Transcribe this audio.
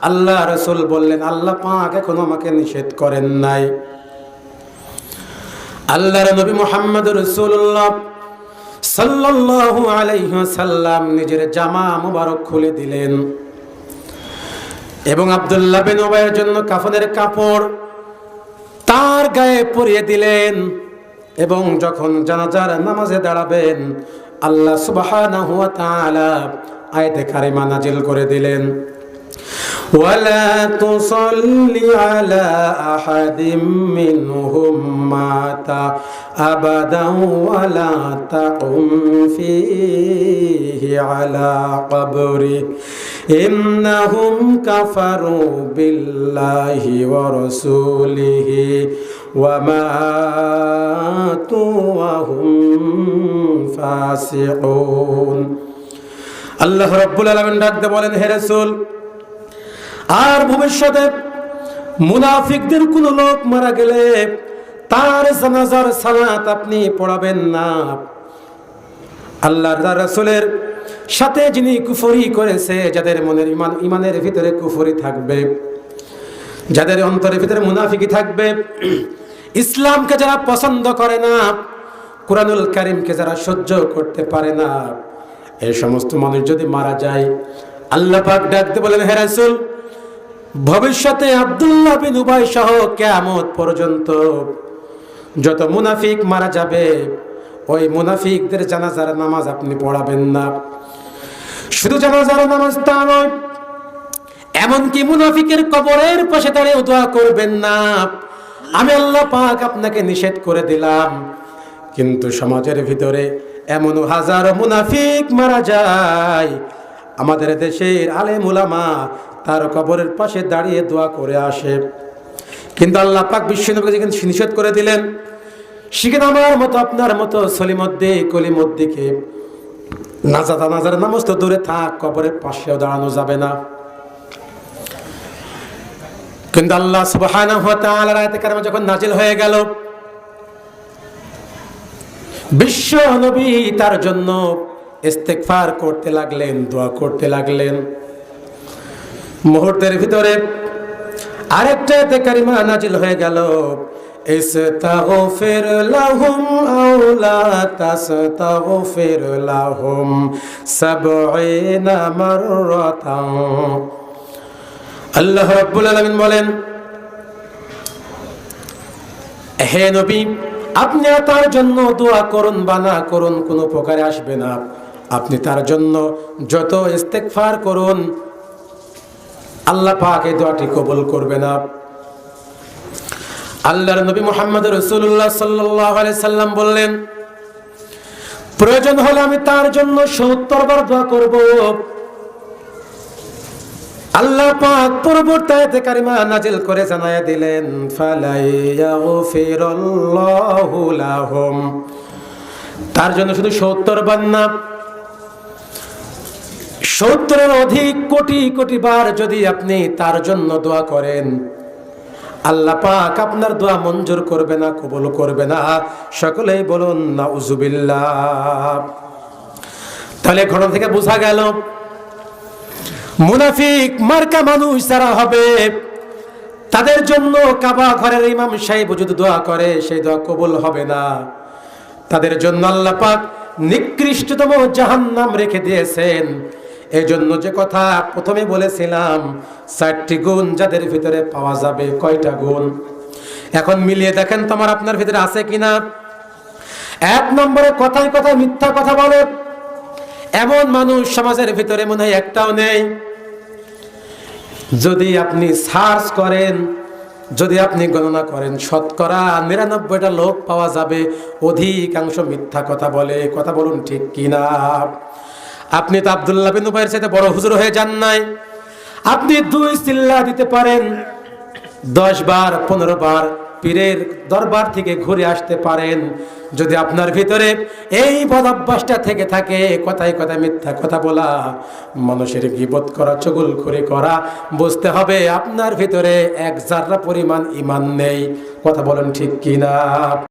আল্লাহ রাসূল বললেন, আল্লাহ পাক এখনো আমাকে নিষেধ করেন নাই। আল্লাহর নবী মুহাম্মদ রাসূলুল্লাহ সাল্লাল্লাহু আলাইহি ওয়াসাল্লাম নিজের জামা মুবারক খুলে দিলেন এবং আব্দুল্লাহ বিন উবাইয়ের জন্য কাফনের কাপড় তার গায়ে পরিয়ে দিলেন। এবং যখন জানাজার নামাজে দাঁড়াবেন, আল্লাহ সুবহানাহু ওয়া তাআলা আয়াতে কারিমা নাজিল করে দিলেন, ওয়ালা তুসাল্লি আলা আহাদিম মিনহুম মাতা আবাদান ওয়ালা তাকুম ফীহি আলা কবরি ইন্নাহুম কাফারু বিল্লাহি ওয়া রাসূলিহি ওয়া মাতু ওয়া হুম ফাসিকুন। আল্লাহ রাব্বুল আলামিন ডাকতে বলেন, হে রাসূল, আর ভবিষ্যতে মুনাফিকদের কোন লোক মারা গেলে তার জানাজার সালাত আপনি পড়াবেন না। আল্লাহর রাসূলের সাথে যিনি কুফরি করেছে, যাদের মনের ইমানের ভিতরে কুফরি থাকবে, যাদের অন্তরের ভিতরে মুনাফিকি থাকবে, ইসলামকে যারা পছন্দ করে না, কুরআনুল কারীমকে যারা সহ্য করতে পারে না, এই সমস্ত মানুষ যদি মারা যায়, আল্লাহ পাক ডাকতে বলেন, হে রাসূল, ভবিষ্যতে আব্দুল্লাহ বিন উবাই সহ কিয়ামত পর্যন্ত যত মুনাফিক মারা যাবে, ওই মুনাফিকদের জানাজার নামাজ আপনি পড়াবেন না। শুধু জানাজার নামাজ তা নয়, এমনকি মুনাফিকের কবরের পাশে দাঁড়িয়ে দোয়া করবেন না। আমি আল্লাহ পাক আপনাকে নিষেধ করে দিলাম, কিন্তু সমাজের ভিতরে এমন হাজার মুনাফিক মারা যায়, আমাদের দেশের আলেম উলামা তার কবরের পাশে দাঁড়িয়ে দোয়া করে আসে, কিন্তু আল্লাহ পাক বিশ্বনবীকে যেখানে নিষেধ করে দিলেন, সেখানে আমার মতো আপনার মতো সলিমদ্দি কলিমদ্দিকে নাজার নামাজ তো দূরে থাক, কবরের পাশেও দাঁড়ানো যাবে না। কিন্তু আল্লাহ সুবহানাহু ওয়া তাআলার আয়াতে কারিমা যখন নাজিল হয়ে গেল, বিশ্ব নবী তার জন্য ইস্তেগফার করতে লাগলেন, দোয়া করতে লাগলেন। মুহূর্তের ভিতরে আরেকটা আয়াতে কারিমা নাজিল হয়ে গেল, ইস্তাগফির লাহুম আও লা তাস্তাগফির লাহুম ৭০ মাররাতান। আল্লাহ রাব্বুল আলামিন বলেন, হে নবী, আপনি তার জন্য দোয়া করুন বা না করুন, কোনো উপকারে আসবে না। আপনি তার জন্য যত ইস্তেগফার করুন, আল্লাহ পাক এই দোয়াটি কবুল করবে না। আল্লাহর নবী মুহাম্মদ রাসূলুল্লাহ সাল্লাল্লাহু আলাইহি সাল্লাম বললেন, প্রয়োজন হলে আমি তার জন্য ৭০ বার দোয়া করব। আল্লাহ পাক পরবর্তী আয়াতে কারিমা নাজিল করে জানায়া দিলেন, ফালা ইয়াগফিরুল্লাহু লাহুম, তার জন্য শুধু ৭০ বার না, ৭০-এর অধিক কোটি কোটি বার যদি আপনি তার জন্য দোয়া করেন, আল্লাহ পাক আপনার দোয়া মঞ্জুর করবে না, কবুল করবে না। সকলেই বলুন নাউজুবিল্লাহ। তাহলে ঘটনা থেকে বোঝা গেল, মুনাফিক মার্কা মানুষ যারা হবে, তাদের জন্য কাবা ঘরের ইমাম সাহেব যদি দোয়া করে, সেই দোয়া কবুল হবে না। তাদের জন্য আল্লাহ পাক নিকৃষ্টতম জাহান্নাম রেখে দিয়েছেন। এই জন্য যে কথা প্রথমে বলেছিলাম, ৪টি গুণ যাদের ভিতরে পাওয়া যাবে। কয়টা গুণ? এখন মিলিয়ে দেখেন তোমার আপনার ভিতরে আছে কিনা। ১ নম্বরে কথায় কথায় মিথ্যা কথা বলে, এমন মানুষ সমাজের ভিতরে মনে হয় একটাও নেই। যদি আপনি সার্চ করেন, যদি আপনি গণনা করেন, শতকরা ৯৯টা লোক পাওয়া যাবে অধিকাংশ মিথ্যা কথা বলে। কথা বলুন ঠিক কিনা? আপনি তো আব্দুল্লাহ বিন উবাইয়ের সাথে বড় হুজুর হয়ে যান নাই। আপনি ২ চিল্লা দিতে পারেন, ১০ বার ১৫ বার পীরের দরবার থেকে ঘুরে আসতে পারেন। যদি আপনার ভিতরে এই বদ অভ্যাসটা থেকে থাকে, কথায় কথায় মিথ্যা কথা বলা, মানুষের গীবত করা, চুগলখড়ি করা, বুঝতে হবে আপনার ভিতরে ১ জাররা পরিমাণ ঈমান নেই। কথা বলেন ঠিক কিনা?